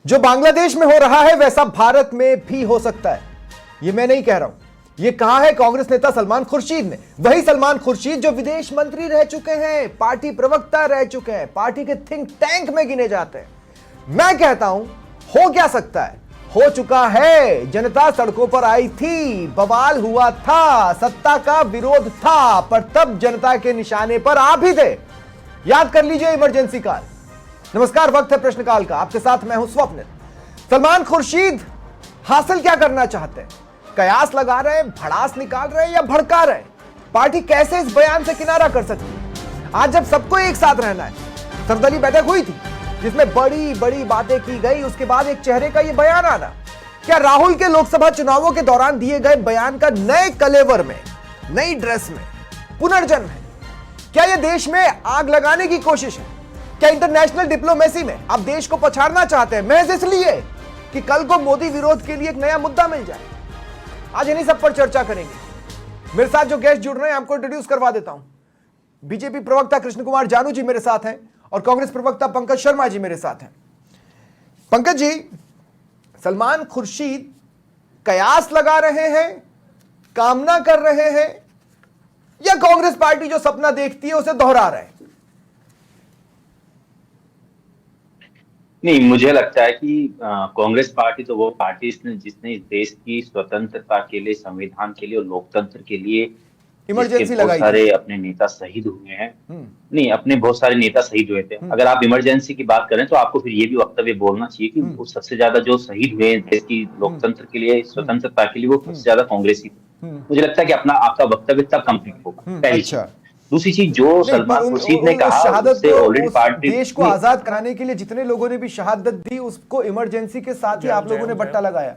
जो बांग्लादेश में हो रहा है वैसा भारत में भी हो सकता है। यह मैं नहीं कह रहा हूं, यह कहा है कांग्रेस नेता सलमान खुर्शीद ने। वही सलमान खुर्शीद जो विदेश मंत्री रह चुके हैं, पार्टी प्रवक्ता रह चुके हैं, पार्टी के थिंक टैंक में गिने जाते हैं। मैं कहता हूं हो क्या सकता है, हो चुका है। जनता सड़कों पर आई थी, बवाल हुआ था, सत्ता का विरोध था, पर तब जनता के निशाने पर आप ही थे। याद कर लीजिए इमरजेंसी काल। नमस्कार, वक्त है प्रश्नकाल का। आपके साथ मैं हूं स्वप्निल। सलमान खुर्शीद हासिल क्या करना चाहते हैं? कयास लगा रहे हैं, भड़ास निकाल रहे हैं या भड़का रहे हैं? पार्टी कैसे इस बयान से किनारा कर सकती है? आज जब सबको एक साथ रहना है, सर्वदलीय बैठक हुई थी जिसमें बड़ी बड़ी बातें की गई, उसके बाद एक चेहरे का यह बयान आना। क्या राहुल के लोकसभा चुनावों के दौरान दिए गए बयान का नए कलेवर में, नई ड्रेस में पुनर्जन्म है? क्या यह देश में आग लगाने की कोशिश है? क्या इंटरनेशनल डिप्लोमेसी में आप देश को पछाड़ना चाहते हैं महज इसलिए कि कल को मोदी विरोध के लिए एक नया मुद्दा मिल जाए? आज इन्हीं सब पर चर्चा करेंगे। मेरे साथ जो गेस्ट जुड़ रहे हैं आपको इंट्रोड्यूस करवा देता हूं। बीजेपी प्रवक्ता कृष्ण कुमार जानू जी मेरे साथ हैं और कांग्रेस प्रवक्ता पंकज शर्मा जी मेरे साथ हैं। पंकज जी, सलमान खुर्शीद कयास लगा रहे हैं, कामना कर रहे हैं, या कांग्रेस पार्टी जो सपना देखती है उसे दोहरा रहे हैं? नहीं, मुझे लगता है कि कांग्रेस पार्टी तो वो पार्टी जिसने इस देश की स्वतंत्रता के लिए, संविधान के लिए और लोकतंत्र के लिए इमरजेंसी बहुत लगाई सारे अपने नेता शहीद हुए हैं। नहीं, अपने बहुत सारे नेता शहीद हुए थे। अगर आप इमरजेंसी की बात करें तो आपको फिर ये भी वक्तव्य बोलना चाहिए कि वो सबसे ज्यादा जो शहीद हुए हैं देश की लोकतंत्र के लिए, स्वतंत्रता के लिए, वो सबसे ज्यादा कांग्रेसी थे। मुझे लगता है कि आपका वक्तव्य तब कंप्लीट होगा। पहली चीज। दूसरी चीज, जो सलमान खुर्शीद ने कहा, उससे ऑलरेडी पार्टी देश को आजाद कराने के लिए जितने लोगों ने भी शहादत दी, उसको इमरजेंसी के साथ ही आप लोगों ने बट्टा लगाया।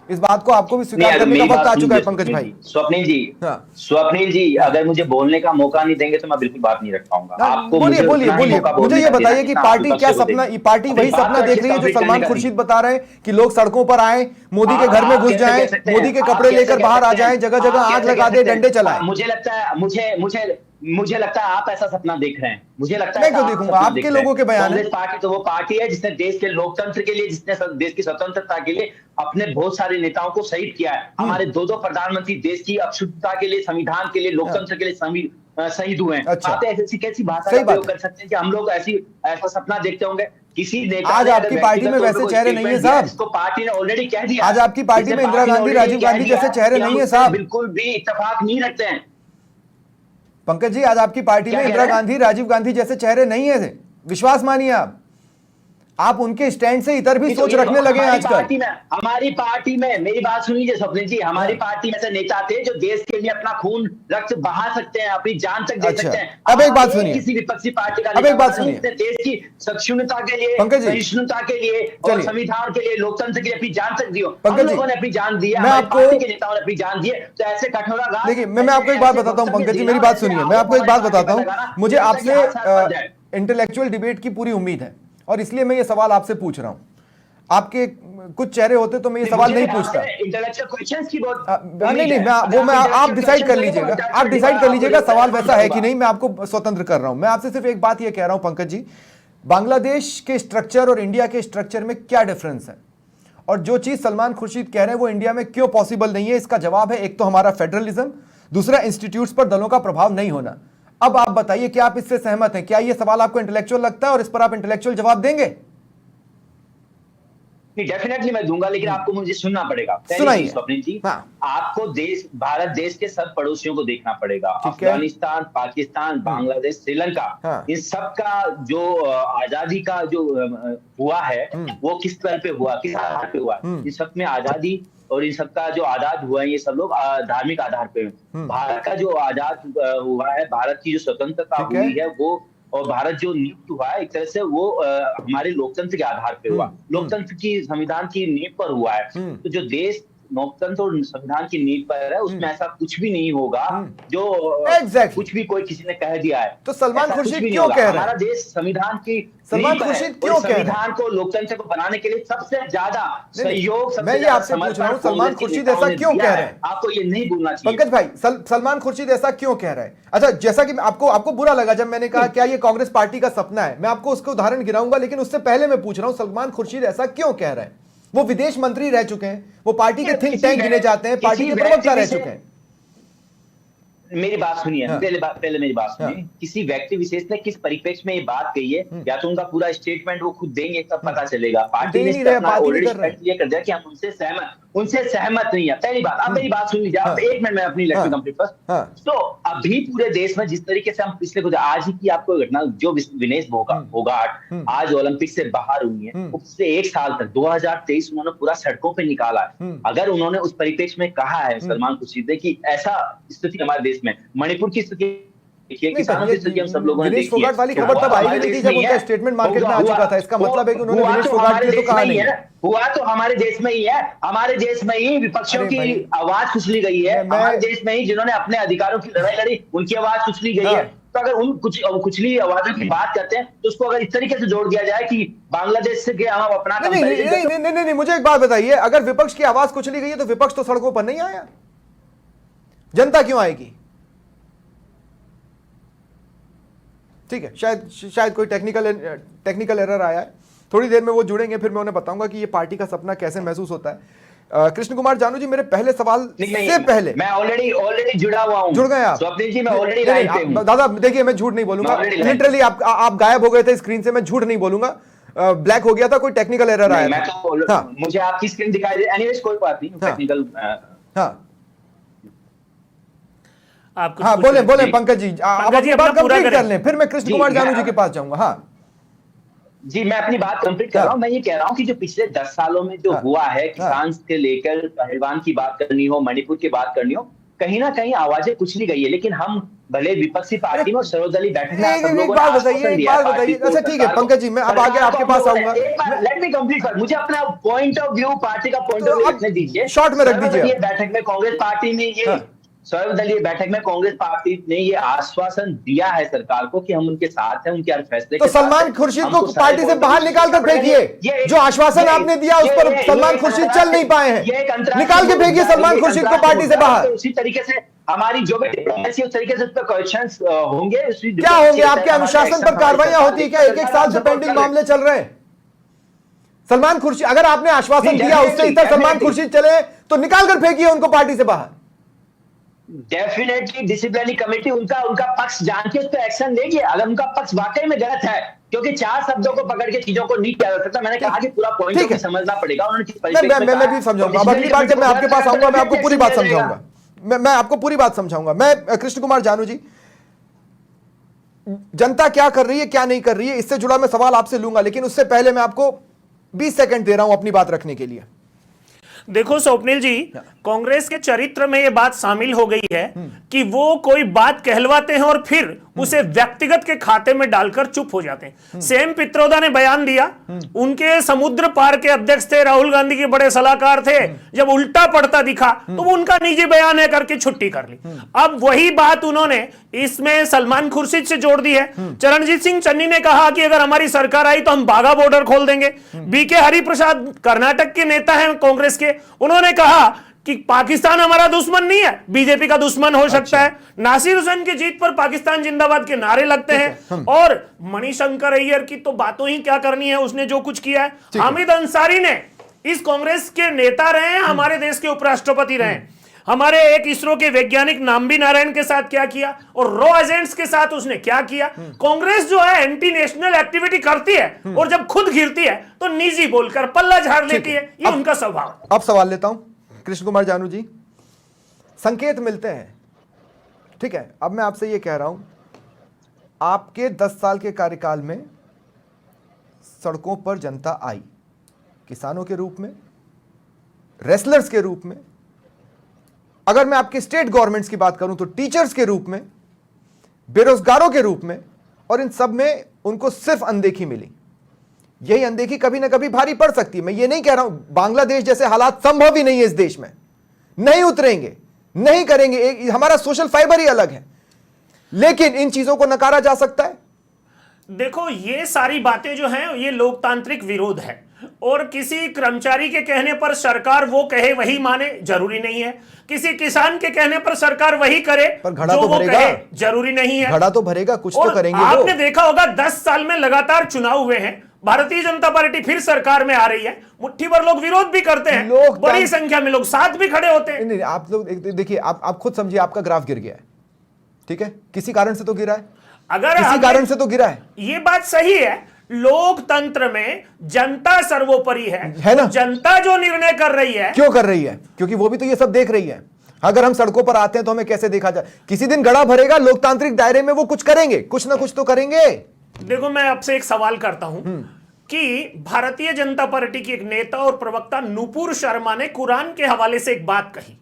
इस बात को आपको भी स्वीकार करने का वक्त आ चुका है पंकज भाई। स्वप्निल जी, स्वप्निल जी, अगर मुझे बोलने का मौका नहीं देंगे तो मैं बिल्कुल बात नहीं रख पाऊंगा। आपको बोलिए मुझे ये बताइए कि पार्टी क्या सपना, पार्टी वही सपना देख रही है जो सलमान खुर्शीद बता रहे हैं कि लोग सड़कों पर आए, मोदी के घर में घुस जाएं, मोदी के कपड़े लेकर बाहर आ जाएं, जगह जगह आग लगा दे, डंडे चलाएं? मुझे लगता है आप ऐसा सपना देख रहे हैं। मुझे लगता है मैं क्यों देखूंगा, आपके लोगों के बयान है। कांग्रेस पार्टी तो वो पार्टी है जिसने देश के लोकतंत्र के लिए, जिसने देश की स्वतंत्रता के लिए अपने बहुत सारे नेताओं को शहीद किया है। हमारे दो प्रधानमंत्री देश की अक्षुब्धता के लिए, संविधान के लिए, लोकतंत्र के लिए शहीद हुए हैं। अच्छा। आप ऐसी कैसी भाषा का प्रयोग कर सकते हैं कि हम लोग ऐसा सपना देखते होंगे? किसी नेता आज आपकी पार्टी में वैसे चेहरे नहीं है साहब। इसको पार्टी ने ऑलरेडी कह दिया। आज आपकी पार्टी में इंदिरा गांधी, राजीव गांधी जैसे चेहरे नहीं है साहब। बिल्कुल भी इत्तेफाक नहीं रखते हैं पंकज जी। आज आपकी पार्टी में इंदिरा गांधी, राजीव गांधी जैसे चेहरे नहीं है, विश्वास मानिए आप उनके स्टैंड से इतर भी सोच रखने लगे हैं आजकल। हमारी पार्टी में मेरी बात सुनिए स्वप्निल जी, हमारी पार्टी में से नेता थे जो देश के लिए अपना खून रक्त बहा सकते हैं, अपनी जान तक दे सकते हैं। अब एक बात सुनिए, किसी विपक्षी पार्टी का अब एक बात सुनिए, देश की सक्षुणता के लिए, सहिष्णुता के लिए और संविधान के लिए, लोकतंत्र के लिए अपनी जान तक दियो। हम लोगों ने अपनी जान दी है, हमारी पार्टी के नेताओं ने अपनी जान दी है। तो ऐसे कठोरा, देखिए मैं आपको एक बात बताता हूँ पंकज जी, मेरी बात सुनिए, मैं आपको एक बात बताता हूँ। मुझे आपसे इंटेलेक्चुअल डिबेट की पूरी उम्मीद है और इसलिए मैं ये सवाल आपसे पूछ रहा हूं। आपके कुछ चेहरे होते तो मैं ये सवाल नहीं पूछता। नहीं, आप डिसाइड कर लीजिएगा, आप डिसाइड कर लीजिएगा सवाल वैसा है कि नहीं। मैं आपको स्वतंत्र कर रहा हूं। मैं आपसे सिर्फ एक बात ये कह रहा हूं पंकज जी, बांग्लादेश के स्ट्रक्चर और इंडिया के स्ट्रक्चर में क्या डिफरेंस है, और जो चीज सलमान खुर्शीद कह रहे हैं वो इंडिया में क्यों पॉसिबल नहीं है? इसका जवाब है एक तो हमारा फेडरलिज्म, दूसरा इंस्टीट्यूट्स पर दलों का प्रभाव नहीं होना। अब आप बताइए क्या आप इससे सहमत हैं? क्या ये सवाल आपको इंटेलेक्चुअल लगता है और इस पर आप इंटेलेक्चुअल जवाब देंगे? नहीं, डेफिनेटली मैं दूंगा, लेकिन आपको मुझे सुनना पड़ेगा। सुनाइए स्वप्निल जी। हाँ। आपको भारत देश के सब पड़ोसियों को देखना पड़ेगा। अफगानिस्तान, पाकिस्तान, बांग्लादेश, श्रीलंका, हाँ। इन सब का जो आजादी का जो हुआ है वो किस तरह पे हुआ, किस आधार पे हुआ? इन सब में आजादी और इन सबका जो आजाद हुआ है, ये सब लोग धार्मिक आधार पे। भारत का जो आजाद हुआ है, भारत की जो स्वतंत्रता हुई है वो, और भारत जो नियुक्त हुआ है एक तरह से वो हमारे लोकतंत्र के आधार पे हुआ, लोकतंत्र की, संविधान की नींव पर हुआ है। तो जो देश लोकतंत्र और संविधान की नींव पर है, उसमें ऐसा कुछ भी नहीं होगा जो Exactly. कुछ भी कोई किसी ने कह दिया है। तो सलमान ऐसा कुछ खुर्शीद भी नहीं क्यों होगा। कह रहे हैं? हमारा देश संविधान की सलमान नींव पर है खुर्शीद और क्यों कह रहे हैं? संविधान को, लोकतंत्र को बनाने के लिए सबसे ज्यादा सहयोग, मैं सबसे ये ज्यादा आपसे पूछ रहा हूं, समर्पण सलमान कांग्रेस के खुर्शीद नेताओं ऐसा ने क्यों दिया कह है। रहे हैं? आपको ये नहीं भूलना चाहिए। पंकज भाई, सलमान खुर्शीद ऐसा क्यों कह रहे हैं? अच्छा, जैसा कि आपको बुरा लगा जब मैंने कहा क्या ये कांग्रेस पार्टी का सपना है, मैं आपको उसके उदाहरण गिनाऊंगा, लेकिन उससे पहले मैं पूछ रहा हूं सलमान खुर्शीद ऐसा क्यों कह रहे हैं? वो विदेश मंत्री रह चुके हैं, वो पार्टी के थिंक टैंक गिने जाते हैं, पार्टी के प्रवक्ता रह चुके हैं। मेरी बात सुनिए, हाँ, पहले मेरी बात सुनिए। हाँ, किसी व्यक्ति विशेष ने किस परिप्रेक्ष्य में ये बात कही है, या तो उनका पूरा स्टेटमेंट वो खुद देंगे तब पता चलेगा। पार्टी दे ने नहीं रहे, अपना बात ही नहीं ऑलरेडी कर रहे। स्टेटमेंट क्लियर कर दिया कि हम उनसे सहमत नहीं है। पहली बात, अब मेरी बात सुन लीजिए आप, 1 मिनट में अपनी लेक्चर कंप्लीट फर्स्ट। हाँ, तो अभी पूरे देश में जिस तरीके से हम पिछले कुछ, आज ही की आपको घटना जो विनेश फोगाट आज ओलंपिक से बाहर हुई है, उससे 1 साल तक 2023 उन्होंने पूरा सड़कों पे निकाला है। अगर उन्होंने उस परिप्रेक्ष्य में कहा है सलमान खुर्शीद ने कि ऐसा स्थिति हमारे देश में, मणिपुर की स्थिति देखिए, किसानों की स्थिति हम सब लोगों ने विनेश देखी है। फोगाट वाली खबर तब आई भी नहीं थी जब उनका स्टेटमेंट मार्केट में आ चुका था। इसका मतलब है कि उन्होंने विनेश फोगाट के लिए तो कहा नहीं है। हुआ तो हमारे देश में ही है। हमारे देश में ही विपक्षियों की आवाज कुचली गई है। हमारे देश में ही जिन्होंने अपने अधिकारों की लड़ाई लड़ी, उनकी आवाज कुचली गई है। तो अगर उन कुचली आवाजों की बात करते हैं तो उसको अगर इस तरीके से जोड़ दिया जाए कि बांग्लादेश से हम अपना नहीं, मुझे एक बात बताइए, अगर विपक्ष की आवाज कुचली गई है तो विपक्ष तो सड़कों पर नहीं आया, जनता क्यों आएगी? ठीक है, शायद कोई टेक्निकल एरर आया है। थोड़ी देर में वो जुड़ेंगे, फिर मैं उन्हें बताऊंगा कि ये पार्टी का सपना कैसे महसूस होता है। कृष्ण कुमार जानू जी, मेरे पहले सवाल से पहले मैं ऑलरेडी जुड़ा हुआ हूं। जुड़ गए आप? स्वप्निल जी, मैं ऑलरेडी लाइन पे हूं। दादा देखिए, मैं झूठ नहीं बोलूंगा, लिटरली आप गायब हो गए थे स्क्रीन से, मैं झूठ नहीं बोलूंगा, ब्लैक हो गया था, कोई टेक्निकल एरर आया था। मुझे आपकी स्क्रीन दिखाई दे, एनीवेज कोई बात नहीं, टेक्निकल। हाँ, बोले पंकज जी, आप अपनी बात कंप्लीट कर लें, फिर मैं कृष्ण कुमार जानू जी के पास जाऊंगा। हाँ जी, मैं अपनी बात कंप्लीट कर रहा हूं। मैं ये कह रहा हूं कि जो पिछले 10 सालों में जो हुआ है, किसान से लेकर पहलवान की बात करनी हो, मणिपुर की बात करनी हो, कहीं ना कहीं आवाजें कुचली गई है। लेकिन हम भले विपक्षी पार्टी में सर्वदलीय बैठक में एक बात बताइए। अच्छा ठीक है पंकज जी, मैं अब आगे आपके पास आऊंगा। लेट मी कंप्लीट कर, मुझे अपना पॉइंट ऑफ व्यू, पार्टी का पॉइंट ऑफ व्यू रखने दीजिए। शॉर्ट में रख दीजिए। बैठक में कांग्रेस पार्टी ने ये सर्वदलीय बैठक में कांग्रेस पार्टी ने ये आश्वासन दिया है सरकार को कि हम उनके साथ हैं, उनके हर फैसले तो सलमान खुर्शीद को पार्टी से बाहर निकाल कर फेंकिए। जो आश्वासन आपने दिया उस पर सलमान खुर्शीद चल नहीं पाए हैं, निकाल के फेंकिए सलमान खुर्शीद को पार्टी से बाहर। उसी तरीके से हमारी जो भी डिप्लोमेसी, उस तरीके से उस पर क्वेश्चंस होंगे। क्या होंगे? आपके अनुशासन पर कार्रवाइयां होती है क्या? 1-1 साल से पेंडिंग मामले चल रहे हैं। सलमान खुर्शीद, अगर आपने आश्वासन दिया उससे इतना सलमान खुर्शीद चले तो निकाल कर फेंकिए उनको पार्टी से बाहर। डेफिनेटली डिसिप्लिनरी कमेटी उनका पक्ष जान के उस पर एक्शन लेगी, अगर उनका पक्ष वाकई में गलत है, क्योंकि 4 शब्दों को पकड़ के चीजों को नहीं किया जा सकता। मैंने कहा कि पूरा पॉइंट समझना पड़ेगा। मैं भी समझाऊंगा, अब अगली बार जब मैं आपके पास आऊंगा मैं आपको पूरी बात समझाऊंगा। मैं आपको पूरी बात समझाऊंगा। मैं कृष्ण कुमार जानू जी, जनता क्या कर रही है क्या नहीं कर रही है, इससे जुड़ा मैं सवाल आपसे लूंगा, लेकिन उससे पहले मैं आपको 20 सेकंड दे रहा हूं अपनी बात रखने के लिए। देखो स्वप्निल जी, कांग्रेस के चरित्र में यह बात शामिल हो गई है कि वो कोई बात कहलवाते हैं और फिर उसे व्यक्तिगत के खाते में डालकर चुप हो जाते हैं। सेम पित्रोदा ने बयान दिया, उनके समुद्र पार के अध्यक्ष थे, राहुल गांधी के बड़े सलाहकार थे, जब उल्टा पड़ता दिखा तो वो उनका निजी बयान है करके छुट्टी कर ली। अब वही बात उन्होंने इसमें सलमान खुर्शीद से जोड़ दी है। चरणजीत सिंह चन्नी ने कहा कि अगर हमारी सरकार आई तो हम बाघा बॉर्डर खोल देंगे। बीके हरिप्रसाद कर्नाटक के नेता हैं कांग्रेस के, उन्होंने कहा कि पाकिस्तान हमारा दुश्मन नहीं है, बीजेपी का दुश्मन हो सकता है। नासिर हुसैन की जीत पर पाकिस्तान जिंदाबाद के नारे लगते हैं। और मणिशंकर अय्यर की तो बातों ही क्या करनी है, उसने जो कुछ किया है। हामिद अंसारी ने इस कांग्रेस के नेता रहे हैं, हमारे देश के उपराष्ट्रपति रहे हैं। हमारे एक इसरो के वैज्ञानिक नाम्बी नारायण के साथ क्या किया और रॉ एजेंट्स के साथ उसने क्या किया। कांग्रेस जो है एंटी नेशनल एक्टिविटी करती है और जब खुद घिरती है तो निजी बोलकर पल्ला झाड़ लेती है, ये उनका स्वभाव। अब सवाल लेता हूं कृष्ण कुमार जानू जी, संकेत मिलते हैं, ठीक है, अब मैं आपसे यह कह रहा हूं, आपके 10 साल के कार्यकाल में सड़कों पर जनता आई, किसानों के रूप में, रेसलर्स के रूप में, अगर मैं आपके स्टेट गवर्नमेंट्स की बात करूं तो टीचर्स के रूप में, बेरोजगारों के रूप में, और इन सब में उनको सिर्फ अनदेखी मिली। यही अनदेखी कभी ना कभी भारी पड़ सकती है। मैं ये नहीं कह रहा हूं बांग्लादेश जैसे हालात संभव ही नहीं है इस देश में, नहीं उतरेंगे, नहीं करेंगे, हमारा सोशल फाइबर ही अलग है। लेकिन इन चीजों को नकारा जा सकता है। देखो, ये सारी बातें जो हैं ये लोकतांत्रिक विरोध है, और किसी कर्मचारी के कहने पर सरकार वो कहे वही माने जरूरी नहीं है, किसी किसान के कहने पर सरकार वही करे पर घड़ा जो तो वो भरेगा, कहे जरूरी नहीं है। घड़ा तो भरेगा, कुछ और तो करेंगे आपने वो। देखा होगा 10 साल में लगातार चुनाव हुए हैं, भारतीय जनता पार्टी फिर सरकार में आ रही है, मुट्ठी भर लोग विरोध भी करते हैं, बड़ी संख्या में लोग साथ भी खड़े होते हैं। नहीं, आप लोग देखिए, आप खुद समझिए, आपका ग्राफ गिर गया है, ठीक है, किसी कारण से तो गिरा है, अगर किसी कारण से तो गिरा है। ये बात सही है, लोकतंत्र में जनता सर्वोपरि है ना? तो जनता जो निर्णय कर रही है, क्यों कर रही है? क्योंकि वो भी तो ये सब देख रही है। अगर हम सड़कों पर आते हैं तो हमें कैसे देखा जाए? किसी दिन गड़ा भरेगा, लोकतांत्रिक दायरे में वो कुछ करेंगे, कुछ ना कुछ तो करेंगे। देखो, मैं आपसे एक सवाल करता हूं कि भारतीय जनता पार्टी की एक नेता और प्रवक्ता नुपुर शर्मा ने कुरान के हवाले से एक बात कही।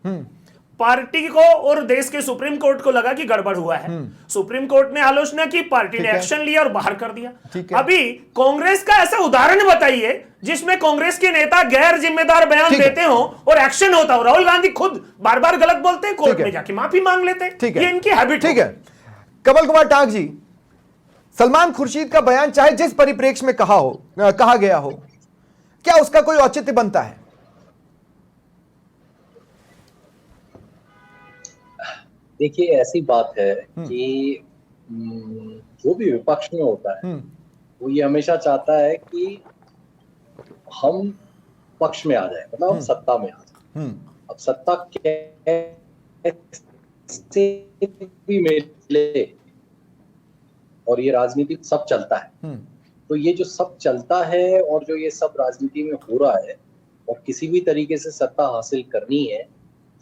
पार्टी को और देश के सुप्रीम कोर्ट को लगा कि गड़बड़ हुआ है, सुप्रीम कोर्ट ने आलोचना की, पार्टी ने एक्शन लिया और बाहर कर दिया। अभी कांग्रेस का ऐसा उदाहरण बताइए जिसमें कांग्रेस के नेता गैर जिम्मेदार बयान देते हो और एक्शन होता हो। राहुल गांधी खुद बार बार गलत बोलते हैं, कोर्ट में जाके माफी मांग लेते हैं, ये इनकी हैबिट। ठीक है, कमल कुमार टाक जी, सलमान खुर्शीद का बयान चाहे जिस परिप्रेक्ष्य में कहा गया हो, क्या उसका कोई औचित्य बनता है? देखिए, ऐसी बात है कि जो भी विपक्ष में होता है वो ये हमेशा चाहता है कि हम पक्ष में आ जाए, मतलब हम सत्ता में आ जाए। अब सत्ता कैसे भी मिले, और ये राजनीति सब चलता है, तो ये जो सब चलता है और जो ये सब राजनीति में हो रहा है और किसी भी तरीके से सत्ता हासिल करनी है,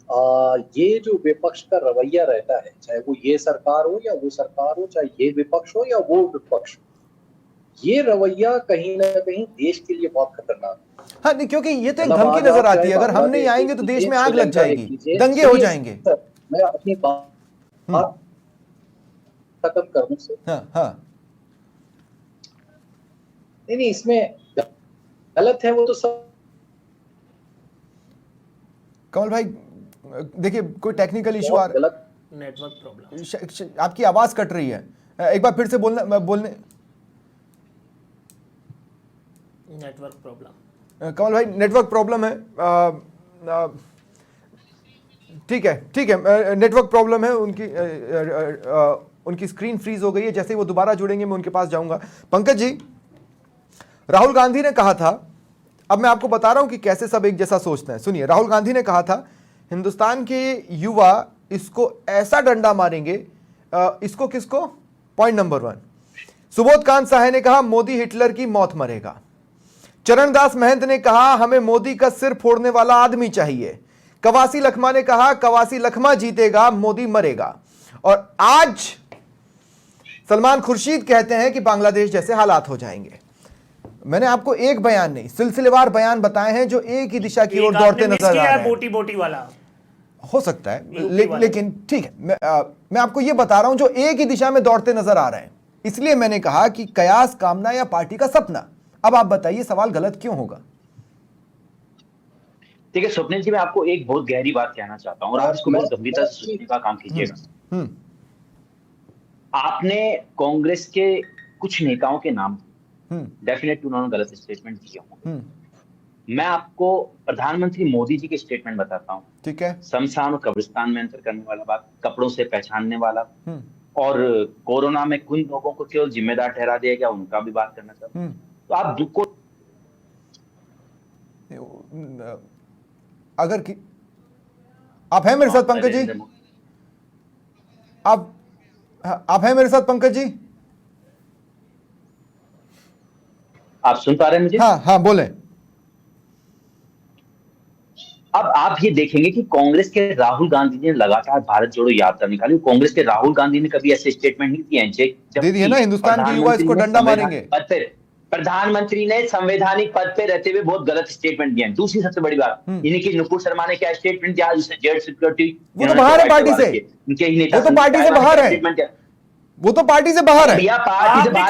ये जो विपक्ष का रवैया रहता है, चाहे वो ये सरकार हो या वो सरकार हो, चाहे ये विपक्ष हो या वो विपक्ष हो, ये रवैया कहीं ना कहीं देश के लिए बहुत खतरनाक है। हाँ, नहीं, क्योंकि ये तो एक धमकी नजर आती है, अगर हम नहीं आएंगे तो देश में आग लग जाएगी, दंगे हो जाएंगे। मैं अपनी बात खत्म कर दूं सर। हाँ। नहीं, इसमें गलत है वो तो सब। कमल भाई देखिए, कोई टेक्निकल इशू आ रहा है, नेटवर्क प्रॉब्लम, आपकी आवाज कट रही है, एक बार फिर से बोलने। नेटवर्क प्रॉब्लम, कमल भाई नेटवर्क प्रॉब्लम है, ठीक है, नेटवर्क प्रॉब्लम है उनकी स्क्रीन फ्रीज हो गई है। जैसे ही वो दोबारा जुड़ेंगे मैं उनके पास जाऊंगा। पंकज जी, राहुल गांधी ने कहा था, अब मैं आपको बता रहा हूं कि कैसे सब एक जैसा सोचते हैं। सुनिए, राहुल गांधी ने कहा था, हिंदुस्तान के युवा इसको ऐसा डंडा मारेंगे, इसको किसको? Point number 1। सुबोध कांत साहे ने कहा, मोदी हिटलर की मौत मरेगा। चरणदास महंत ने कहा, हमें मोदी का सिर फोड़ने वाला आदमी चाहिए। कवासी लखमा ने कहा, कवासी लखमा जीतेगा, मोदी मरेगा। और आज सलमान खुर्शीद कहते हैं कि बांग्लादेश जैसे हालात हो जाएंगे। मैंने आपको एक बयान नहीं, सिलसिलेवार बयान बताए हैं जो एक ही दिशा की ओर दौड़ते नजर आ रहे हैं। बोटी वाला हो सकता है, लेकिन ठीक है, मैं आपको यह बता रहा हूं जो एक ही दिशा में दौड़ते नजर आ रहे हैं। इसलिए मैंने कहा कि कयास कामना या पार्टी का सपना। अब आप बताइए, सवाल गलत क्यों होगा? ठीक है स्वप्निल जी, मैं आपको एक बहुत गहरी बात कहना चाहता हूं और आप इसको बहुत गंभीरता से सोचने का काम कीजिएगा। आपने कांग्रेस के कुछ नेताओं के नाम डेफिनेटली उन्होंने गलत स्टेटमेंट दिए होंगे। मैं आपको प्रधानमंत्री मोदी जी के स्टेटमेंट बताता हूँ। ठीक है, शमशान और कब्रिस्तान में अंतर करने वाला बात, कपड़ों से पहचानने वाला, और कोरोना में कुछ लोगों को केवल जिम्मेदार ठहरा दिया गया, उनका भी बात करना चाहता हूँ। तो आप दुख को अगर कि आप हैं मेरे साथ पंकज जी, आप हैं मेरे साथ पंकज जी, आप सुन पा रहे हैं मुझे? हाँ बोलें। अब आप ये देखेंगे कि कांग्रेस के राहुल गांधी ने लगातार भारत जोड़ो यात्रा निकाली। कांग्रेस के राहुल गांधी ने कभी ऐसे स्टेटमेंट नहीं दिए हैं। दे दिए ना, हिंदुस्तान के युवा इसको डंडा मारेंगे। प्रधानमंत्री ने संवैधानिक पद पे रहते हुए बहुत गलत स्टेटमेंट दिए हैं। दूसरी सबसे बड़ी बात, इन्हीं की नुपुर शर्मा ने क्या स्टेटमेंट दिया, जिससे जेड सिक्योरिटी, वो तो बाहर है पार्टी से, वो तो पार्टी से बाहर है, वो तो पार्टी से बाहर है।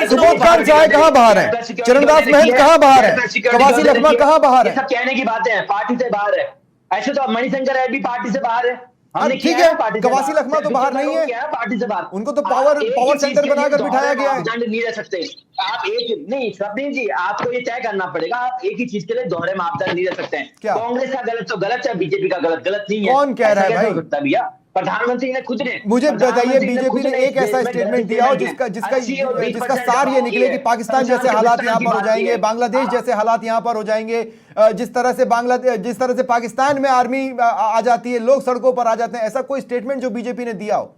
सुबोध खान साहे कहाँ बाहर है? चरणदास महंत कहाँ बाहर है? कवासी लखमा कहाँ बाहर है? सब कहने की बातें हैं, पार्टी से बाहर है। ऐसे तो अब मणिशंकर है भी पार्टी से बाहर है। हमने ठीक किया है, पार्टी से कवासी बाहर। लखमा तो बाहर नहीं है, क्या पार्टी से बाहर, उनको तो आप पावर एक पावर ही चीज सेंटर के लिए बनाकर बिठाया दोहरे गया है। मापदंड नहीं रह सकते आप। एक नहीं स्वप्निल जी, आपको ये तय करना पड़ेगा, आप एक ही चीज के लिए दोहरे मापदंड नहीं रह सकते हैं। क्या? कांग्रेस का गलत तो गलत है, बीजेपी का गलत नहीं है। कौन कह रहा है ऐसा कैसे भाई? हो सकता है भैया? प्रधानमंत्री ने खुद ने, मुझे बताइए, प्रधानमंत्री बीजेपी खुद ने एक इस ऐसा देश में स्टेटमेंट गलत दिया हो किया है। 80 और 20% जिसका सार ये बात निकले कि है। पाकिस्तान जैसे प्रशांत हालात किसान यहाँ की पर हो बात जाएंगे, है। बांग्लादेश जैसे हालात यहाँ पर हो जाएंगे, जिस तरह से पाकिस्तान में आर्मी आ जाती है, लोग सड़कों पर आ जाते हैं, ऐसा कोई स्टेटमेंट जो बीजेपी ने दिया हो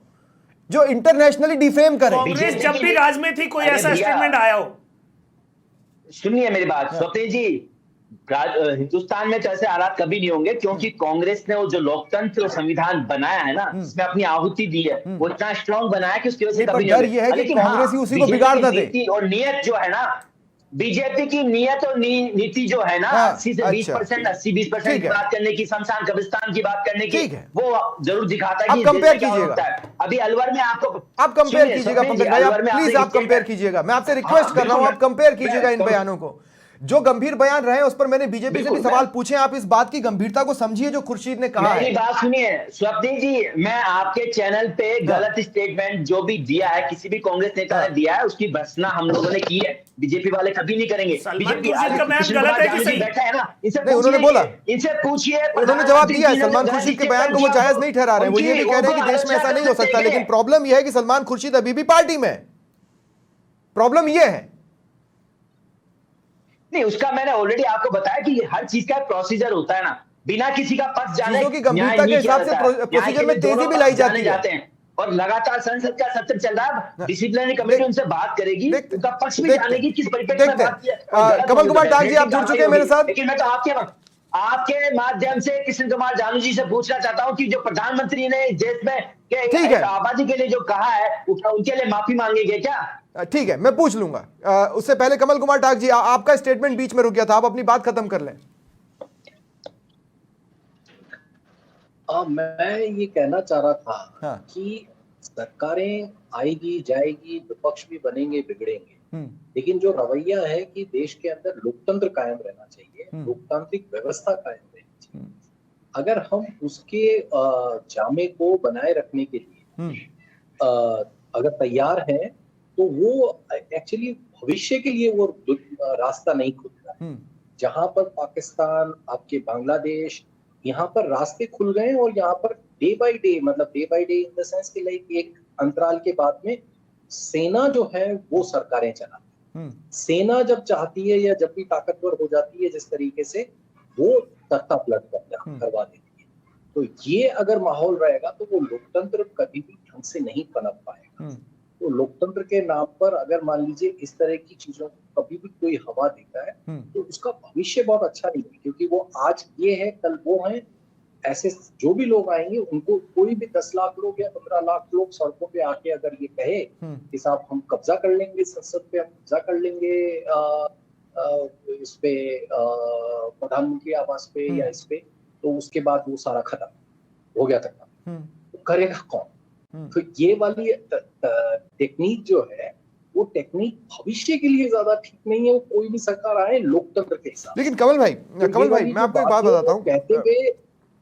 जो इंटरनेशनली डिफेम करे। कांग्रेस जब भी राज में थी कोई अरे ऐसा भैया, स्टेटमेंट आया हो? सुनिए मेरी बात स्वप्निल जी, हिंदुस्तान में तो ऐसे हालात कभी नहीं होंगे, क्योंकि कांग्रेस ने वो जो लोकतंत्र और संविधान बनाया है ना, जिसमें अपनी आहुति दी है, वो इतना स्ट्रांग बनाया कि उसकी वजह से नहीं, कभी पर नहीं डर होंगे। ये है कि लेकिन कांग्रेस ही उसी को बिगाड़ ना दे। नीति और नियत जो है ना, बीजेपी की नियत और नीति जो है ना, हाँ, 80 से 20%, 80-20% ठीक की है। बात करने की, शमशान कब्रिस्तान की बात करने की, ठीक है। वो जरूर दिखाता है आप कि कंपेयर देश में क्या हो कीजिएगा। सकता है। अभी अलवर में आपको आप कंपेयर सुनिए, कीजिएगा स्वप्निल जी, पंकज भाई, आप अलवर में प्लीज आपने आप कंपेयर कीजिएगा, मैं आपसे रिक्वेस्ट कर रहा हूं, आप कंपेयर कीजिएगा इन बयानों को। जो गंभीर बयान रहे उस पर मैंने बीजेपी से भी सवाल पूछे, आप इस बात की गंभीरता को समझिए जो खुर्शीद ने कहा है। मेरी बात सुनिए स्वप्निल जी, मैं आपके चैनल पे गलत स्टेटमेंट जो भी दिया है, किसी भी कांग्रेस नेता ने दिया है, उसकी भर्त्सना हम लोगों ने की है। बीजेपी वाले कभी नहीं करेंगे। सलमान बीजेपी खुर्शीद का बयान गलत है कि सही? बैठा है ना, नहीं, उन्होंने बोला, इनसे पूछिए, उन्होंने जवाब दिया है। सलमान खुर्शीद के बयान को वो जायज नहीं ठहरा रहे हैं, वो ये भी कह रहे हैं कि देश में ऐसा नहीं हो सकता, लेकिन प्रॉब्लम यह है कि सलमान खुर्शीद अभी भी पार्टी में है। प्रॉब्लम यह है। नहीं, उसका मैंने ऑलरेडी आपको बताया कि हर चीज का प्रोसीजर होता है ना, बिना किसी का पक्ष जाने चीजों की गंभीरता के हिसाब से प्रोसीजर में तेजी भी लाई जाती है। और लगातार संसद का सत्र चल रहा है, डिसिप्लिनरी कमेटी उनसे बात करेगी, उनका पक्ष भी जानेगी किस परिप्रेक्ष्य में बात किया। कमल कुमार टाक जी, आप जुड़ चुके हैं मेरे साथ। लेकिन मैं तो आपके माध्यम से कृष्ण कुमार जानू जी से पूछना चाहता हूं कि जो प्रधानमंत्री ने देश में आबादी के लिए जो कहा है, उनके लिए माफी मांगेंगे क्या? ठीक है, मैं पूछ लूंगा। उससे पहले कमल कुमार टाक जी, आपका स्टेटमेंट बीच में रुक गया था, आप अपनी बात खत्म कर लें। मैं ये कहना चाह रहा था कि सरकारें आएगी जाएगी, विपक्ष भी बनेंगे बिगड़ेंगे, लेकिन जो रवैया है कि देश के अंदर लोकतंत्र कायम रहना चाहिए, लोकतांत्रिक व्यवस्था कायम रहनी चाहिए, अगर हम उसके जामे को बनाए रखने के लिए अगर तैयार हैं, तो वो एक्चुअली भविष्य के लिए वो रास्ता नहीं खुलता है। जहां पर पाकिस्तान, आपके बांग्लादेश, यहाँ पर रास्ते खुल गए और यहाँ पर डे बाय डे, मतलब day by day in the sense कि लाइक एक अंतराल के बाद में सेना जो है वो सरकारें चलाती है। सेना जब चाहती है या जब भी ताकतवर हो जाती है, जिस तरीके से वो तख्ता पलट करवा देती है, तो ये अगर माहौल रहेगा तो वो लोकतंत्र कभी भी ढंग से नहीं पनप पाएगा। तो लोकतंत्र के नाम पर अगर मान लीजिए इस तरह की चीजों को कभी भी कोई हवा देता है, तो उसका भविष्य बहुत अच्छा नहीं है, क्योंकि वो आज ये है कल वो है। ऐसे जो भी लोग आएंगे उनको कोई भी 10 लाख लोग या 15 लाख लोग सड़कों पे आके अगर ये कहे कि साहब हम कब्जा कर लेंगे संसद पे, हम कब्जा कर लेंगे इस पे प्रधानमंत्री आवास पे या इस पे, तो उसके बाद वो सारा खत्म हो गया था। तो करेगा कौन? तो ये वाली टेक्निक जो है, वो टेक्निक भविष्य के लिए ज्यादा ठीक नहीं है। वो कोई भी सरकार आए लोकतंत्र के हिसाब। लेकिन कमल भाई मैं आपको एक बात बताता हूँ, कहते हुए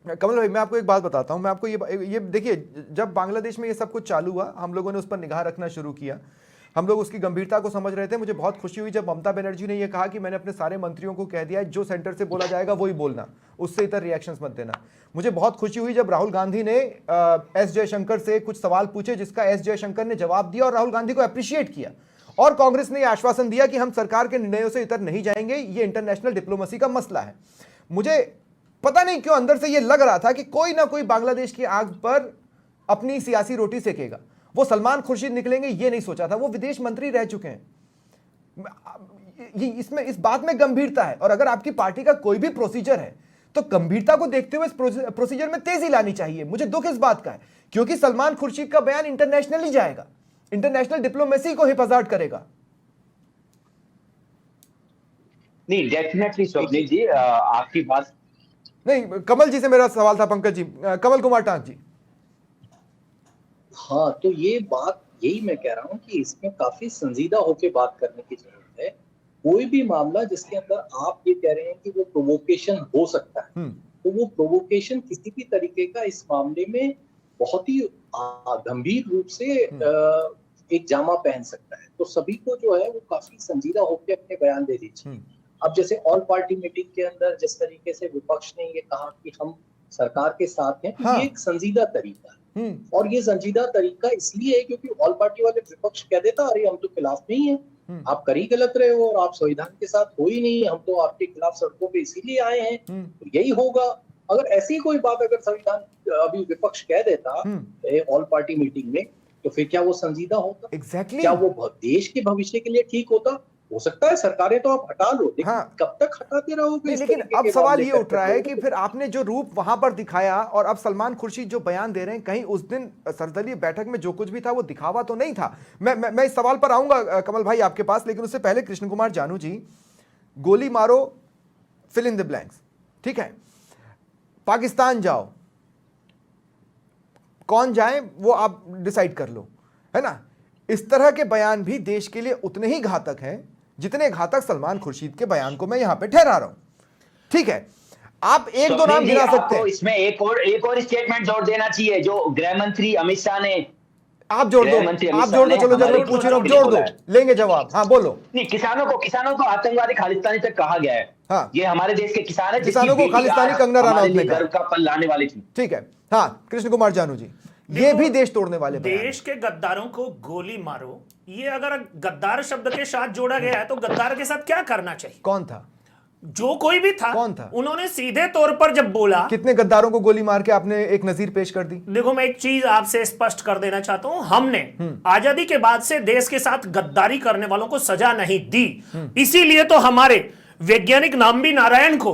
कमल भाई मैं आपको एक बात बताता हूं, मैं आपको ये देखिए, जब बांग्लादेश में ये सब कुछ चालू हुआ, हम लोगों ने उस पर निगाह रखना शुरू किया, हम लोग उसकी गंभीरता को समझ रहे थे। मुझे बहुत खुशी हुई जब ममता बनर्जी ने ये कहा कि मैंने अपने सारे मंत्रियों को कह दिया है जो सेंटर से बोला जाएगा वही बोलना, उससे इतर रिएक्शंस मत देना। मुझे बहुत खुशी हुई जब राहुल गांधी ने एस जयशंकर से कुछ सवाल पूछे, जिसका एस जयशंकर ने जवाब दिया और राहुल गांधी को अप्रिशिएट किया, और कांग्रेस ने यह आश्वासन दिया कि हम सरकार के निर्णयों से इतर नहीं जाएंगे, ये इंटरनेशनल डिप्लोमेसी का मसला है। मुझे पता नहीं क्यों अंदर से यह लग रहा था कि कोई ना कोई बांग्लादेश की आग पर अपनी सियासी रोटी सेकेगा। वो सलमान खुर्शीद निकलेंगे ये नहीं सोचा था, वो विदेश मंत्री रह चुके हैं। इसमें इस बात में गंभीरता है, और अगर आपकी पार्टी का कोई भी प्रोसीजर है तो गंभीरता को देखते हुए इस प्रोसीजर में तेजी लानी चाहिए। मुझे दुख इस बात का है क्योंकि सलमान खुर्शीद का बयान इंटरनेशनली जाएगा, इंटरनेशनल डिप्लोमेसी को हिफाजत करेगा। नहीं, डेफिनेटली स्वप्निल जी, आपकी बात नहीं, कमल जी से मेरा सवाल था, पंकज जी, कमल कुमार टाक जी। हाँ, तो ये बात यही मैं कह रहा हूँ कि इसमें काफी संजीदा होकर बात करने की जरूरत है। कोई भी मामला जिसके अंदर आप ये कह रहे हैं कि वो प्रोवोकेशन हो सकता है, तो वो प्रोवोकेशन किसी भी तरीके का इस मामले में बहुत ही गंभीर रूप से एक जामा पहन सकता है। तो सभी को जो है वो काफी संजीदा होकर अपने बयान दे दीजिए। अब जैसे ऑल पार्टी मीटिंग के अंदर जिस तरीके से विपक्ष ने ये कहा कि हम सरकार के साथ हैं, तो ये एक संजीदा तरीका है। और ये संजीदा तरीका इसलिए है क्योंकि ऑल पार्टी वाले विपक्ष कह देता अरे हम तो खिलाफ नहीं है, आप कर ही गलत रहे हो और आप संविधान के साथ हो ही नहीं, हम तो आपके खिलाफ सड़कों पे इसीलिए आए हैं, तो यही होगा। अगर ऐसी कोई बात अगर संविधान अभी विपक्ष कह देता ऑल पार्टी मीटिंग में, तो फिर क्या वो संजीदा होता? एग्जैक्टली क्या वो देश के भविष्य के लिए ठीक होता? हो सकता है सरकारें तो आप हटा लो, लेकिन कब तक हटाते रहोगे? लेकिन अब सवाल ये उठ रहा है कि फिर आपने जो रूप वहां पर दिखाया और अब सलमान खुर्शीद जो बयान दे रहे हैं, कहीं उस दिन सर्वदलीय बैठक में जो कुछ भी था वो दिखावा तो नहीं था। मैं इस सवाल पर आऊंगा कमल भाई आपके पास, लेकिन उससे पहले कृष्ण कुमार जानू जी, गोली मारो, फिल इन द ब्लैंक्स, ठीक है, पाकिस्तान जाओ, कौन जाए वो आप डिसाइड कर लो, है ना। इस तरह के बयान भी देश के लिए उतने ही घातक हैं जितने घातक सलमान खुर्शीद के बयान को मैं यहां पे ठहरा रहा हूं, ठीक है। आप एक दो नाम गिना सकते हैं। इसमें एक और स्टेटमेंट जोड़ देना चाहिए जो गृह मंत्री अमित शाह ने, आप जोड़ दो, चलो जब मैं पूछ रहा हूं जोड़ दो, लेंगे जवाब। हाँ बोलो। नहीं, किसानों को आतंकवादी खालिस्तानी तक कहा गया है। हाँ, ये हमारे देश के किसान है, किसानों को खालिस्तानी कंगना रनौत ने गर्व का पल लाने वाली थी, ठीक है। हाँ कृष्ण कुमार जानू जी, ये भी देश तोड़ने वाले देश के गद्दारों को गोली मारो, ये अगर गद्दार शब्द के साथ जोड़ा गया है तो गद्दार के साथ क्या करना चाहिए? कौन था? जो कोई भी था। कौन था? उन्होंने सीधे तौर पर जब बोला, कितने गद्दारों को गोली मार के आपने एक नजीर पेश कर दी? देखो मैं एक चीज आपसे स्पष्ट कर देना चाहता हूं, हमने आजादी के बाद से देश के साथ गद्दारी करने वालों को सजा नहीं दी, इसीलिए तो हमारे वैज्ञानिक नाम्बी नारायण को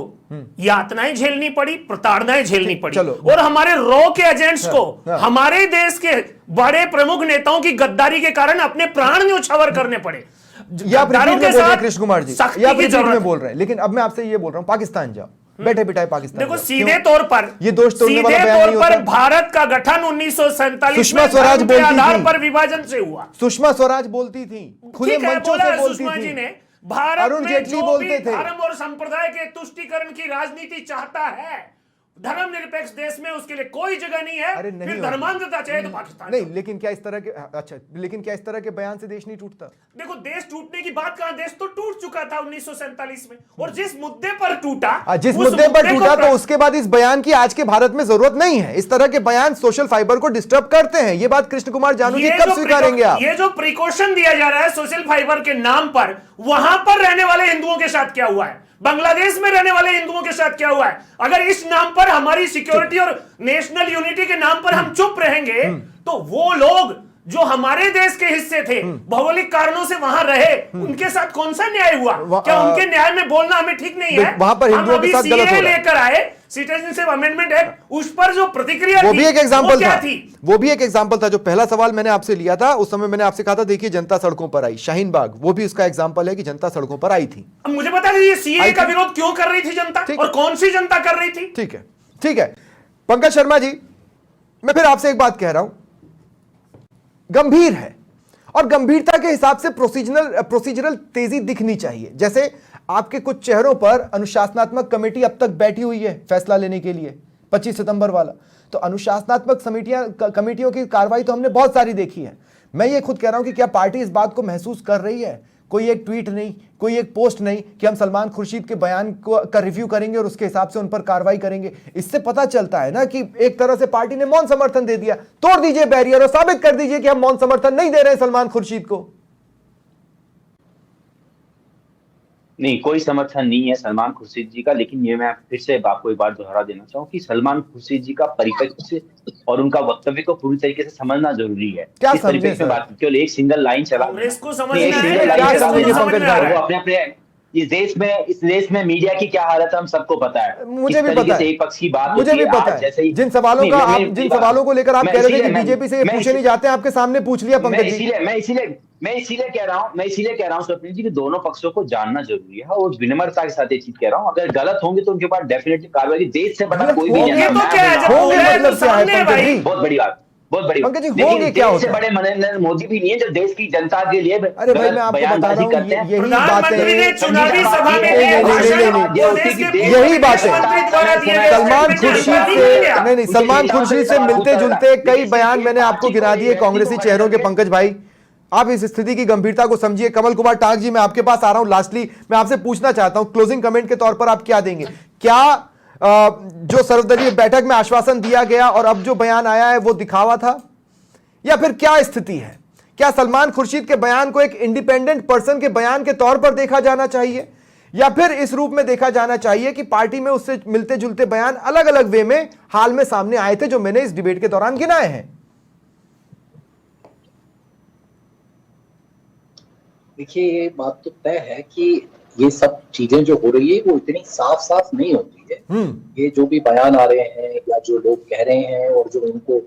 यातनाएं झेलनी पड़ी, प्रताड़नाएं झेलनी पड़ी, और हमारे रॉ के एजेंट्स को हमारे देश के बड़े प्रमुख नेताओं की गद्दारी के कारण अपने प्राण न्यौछावर करने पड़े। गद्दारों के साथ कृष्ण कुमार जी में बोल रहे हैं, लेकिन अब मैं आपसे ये बोल रहा हूं, पाकिस्तान जाओ, बैठे बिठाए पाकिस्तान। देखो सीधे तौर पर ये दोष तोड़ने वाला बयान नहीं होता। भारत का गठन 1947 सुषमा स्वराज के आधार पर विभाजन से हुआ। सुषमा स्वराज बोलती थी, खुले मंचों से बोलती सुषमा जी थी। ने भारत अरुण जेटली बोलते थे, धर्म और संप्रदाय के तुष्टीकरण की राजनीति चाहता है, धर्मनिरपेक्ष देश में उसके लिए कोई जगह नहीं है। अरे नहीं, फिर धर्मांधता चाहिए तो पाकिस्तान नहीं, लेकिन क्या इस तरह के, अच्छा, लेकिन क्या इस तरह के बयान से देश नहीं टूटता? देखो देश टूटने की बात कहां, देश तो टूट चुका था 1947 में, और जिस मुद्दे पर टूटा, तो उसके बाद इस बयान की आज के भारत में जरूरत नहीं है। इस तरह के बयान सोशल फाइबर को डिस्टर्ब करते हैं। ये बात कृष्ण कुमार जानू जी कब स्वीकारेंगे आप? ये जो प्रिकॉशन दिया जा रहा है सोशल फाइबर के नाम पर, वहां पर रहने वाले हिंदुओं के साथ क्या हुआ है, बांग्लादेश में रहने वाले हिंदुओं के साथ क्या हुआ है? अगर इस नाम पर, हमारी सिक्योरिटी और नेशनल यूनिटी के नाम पर हम चुप रहेंगे, तो वो लोग जो हमारे देश के हिस्से थे, भौगोलिक कारणों से वहां रहे, उनके साथ कौन सा न्याय हुआ? क्या उनके न्याय में बोलना हमें ठीक नहीं है? वहां पर हिंदुओं के साथ गलत हो रहा है। लेकर आए सिटीजनशिप अमेंडमेंट एक्ट, उस पर जो प्रतिक्रिया वो भी एक एग्जांपल था, वो भी एक एग्जांपल था। जो पहला सवाल मैंने आपसे लिया था, उस समय मैंने आपसे कहा था देखिए जनता सड़कों पर आई, शाहीन बाग, वो भी उसका एग्जांपल है कि जनता सड़कों पर आई थी। अब मुझे बता दीजिए सीएए का विरोध क्यों कर रही थी जनता, और कौन सी जनता कर रही थी? ठीक है, ठीक है। पंकज शर्मा जी, मैं फिर आपसे एक बात कह रहा हूं, गंभीर है और गंभीरता के हिसाब से प्रोसीजरल तेजी दिखनी चाहिए। जैसे आपके कुछ चेहरों पर अनुशासनात्मक कमेटी अब तक बैठी हुई है फैसला लेने के लिए, 25 सितंबर वाला, तो अनुशासनात्मक कमेटियों की कार्रवाई तो हमने बहुत सारी देखी है। मैं ये खुद कह रहा हूं कि क्या पार्टी इस बात को महसूस कर रही है? कोई एक ट्वीट नहीं, कोई एक पोस्ट नहीं कि हम सलमान खुर्शीद के बयान का रिव्यू करेंगे और उसके हिसाब से उन पर कार्रवाई करेंगे। इससे पता चलता है ना कि एक तरह से पार्टी ने मौन समर्थन दे दिया। तोड़ दीजिए बैरियर और साबित कर दीजिए कि हम मौन समर्थन नहीं दे रहे हैं सलमान खुर्शीद को। नहीं, कोई समर्थन नहीं है सलमान खुर्शीद जी का, लेकिन ये मैं फिर से आपको एक बार दोहरा देना चाहूँ कि सलमान खुर्शीद जी का परिप्रेक्ष्य और उनका वक्तव्य को पूरी तरीके से समझना जरूरी है। क्या इस परिप्रेक्ष्य में बात केवल एक सिंगल लाइन चला, इसको वो अपने अपने इस देश में मीडिया की क्या हालत है हम सबको पता है। मुझे भी पता है, एक पक्ष की बात मुझे भी पता है। जैसे जिन सवालों को लेकर आप कह रहे थे कि बीजेपी से ये पूछे नहीं जाते, आपके सामने पूछ लिया पंकज जी। मैं इसीलिए कह रहा हूँ स्वप्निल जी कि दोनों पक्षों को जानना जरूरी है और विनम्रता के साथ ये चीज कह रहा हूँ। अगर गलत होंगे तो उनके पास डेफिनेटली कार्रवाई, देश से बड़ा कोई भी नहीं है। मतलब क्या है? बहुत बड़ी बात। बहुत बड़ी पंकज जी, लेकिन होंगे क्या देश से होता है? बड़े नरेंद्र मोदी भी नहीं है जो देश की जनता के लिए अरे भाई, मैं आपको बता रहा हूँ, यही प्रधानमंत्री ने बातें, चुनावी सभा में नहीं, दिए नहीं, भाषण नहीं, नहीं, वो देश के पूर्व यही बात है। विदेश मंत्री द्वारा दिए गए सलमान स्टेटमेंट में खुर्शीद शामिल से, नहीं किया। नहीं, सलमान खुर्शीद से मिलते जुलते कई बयान मैंने आपको गिना दिए कांग्रेसी चेहरों के। पंकज भाई, आप इस स्थिति की गंभीरता को समझिए। कमल कुमार टाक जी, मैं आपके पास आ रहा हूं। लास्टली मैं आपसे पूछना चाहता हूं, क्लोजिंग कमेंट के तौर पर आप क्या देंगे? क्या जो सर्वदलीय बैठक में आश्वासन दिया गया और अब जो बयान आया है वो दिखावा था, या फिर क्या स्थिति है? क्या सलमान खुर्शीद के बयान को एक इंडिपेंडेंट पर्सन के बयान के तौर पर देखा जाना चाहिए, या फिर इस रूप में देखा जाना चाहिए कि पार्टी में उससे मिलते जुलते बयान अलग अलग वे में हाल में सामने आए थे, जो मैंने इस डिबेट के दौरान गिनाए हैं? देखिए, ये बात तो तय है कि ये सब चीजें जो हो रही है वो इतनी साफ साफ नहीं होती है। ये जो भी बयान आ रहे हैं या जो लोग कह रहे हैं और जो उनको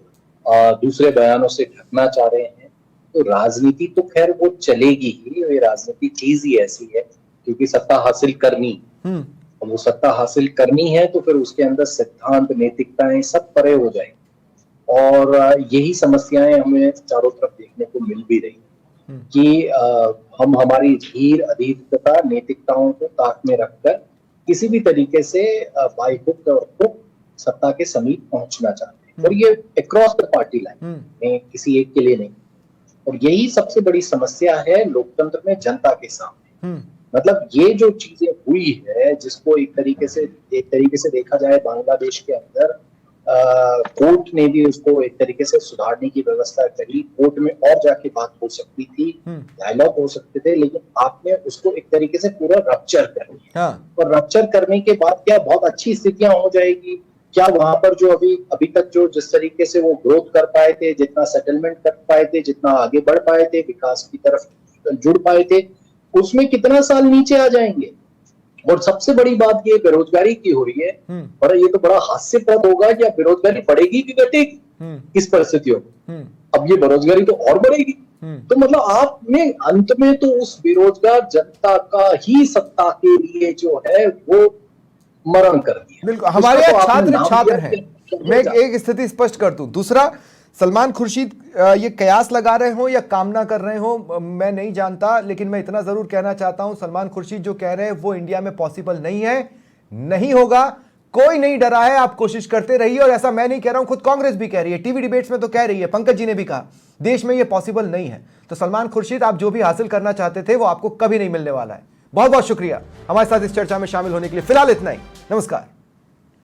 दूसरे बयानों से ढकना चाह रहे हैं, तो राजनीति तो खैर वो चलेगी ही। ये राजनीति चीज ही ऐसी है, क्योंकि सत्ता हासिल करनी, और वो सत्ता हासिल करनी है तो फिर उसके अंदर सिद्धांत, नैतिकताएं सब परे हो जाएंगी। और यही समस्याएं हमें चारों तरफ देखने को मिल भी रही कि हम हमारी धीर, अधीरता, नैतिकताओं को ताक में रखकर किसी भी तरीके से बाई हुक और हुक सत्ता के समीप पहुंचना चाहते हैं, और ये अक्रॉस द पार्टी लाइन, किसी एक के लिए नहीं। और यही सबसे बड़ी समस्या है लोकतंत्र में जनता के सामने। मतलब ये जो चीजें हुई है, जिसको एक तरीके से देखा जाए बांग्लादेश के अंदर कोर्ट ने भी उसको एक तरीके से सुधारने की व्यवस्था करी। कोर्ट में और जाके बात हो सकती थी, डायलॉग हो सकते थे, लेकिन आपने उसको एक तरीके से पूरा रप्चर कर दिया। और रप्चर करने के बाद क्या बहुत अच्छी स्थितियां हो जाएगी क्या? वहां पर जो अभी तक जो जिस तरीके से वो ग्रोथ कर पाए थे, जितना सेटलमेंट कर पाए थे, जितना आगे बढ़ पाए थे, विकास की तरफ जुड़ पाए थे, उसमें कितना साल नीचे आ जाएंगे? और सबसे बड़ी बात ये बेरोजगारी की हो रही है, और ये तो बड़ा हास्यप्रद होगा कि अब बेरोजगारी बढ़ेगी कि घटेगी इस परिस्थितियों में। अब ये बेरोजगारी तो और बढ़ेगी। तो मतलब आपने अंत में तो उस बेरोजगार जनता का ही सत्ता के लिए जो है वो मरण कर दिया। बिल्कुल, हमारे यहाँ छात्र हैं। मैं एक स्थिति स्पष्ट कर दूं। दूसरा, सलमान खुर्शीद ये कयास लगा रहे हो या कामना कर रहे हो मैं नहीं जानता, लेकिन मैं इतना जरूर कहना चाहता हूं, सलमान खुर्शीद जो कह रहे हैं वो इंडिया में पॉसिबल नहीं है, नहीं होगा। कोई नहीं डरा है, आप कोशिश करते रहिए। और ऐसा मैं नहीं कह रहा हूं, खुद कांग्रेस भी कह रही है, टीवी डिबेट्स में तो कह रही है, पंकज जी ने भी कहा देश में ये पॉसिबल नहीं है। तो सलमान खुर्शीद, आप जो भी हासिल करना चाहते थे वो आपको कभी नहीं मिलने वाला है। बहुत बहुत शुक्रिया हमारे साथ इस चर्चा में शामिल होने के लिए। फिलहाल इतना ही, नमस्कार।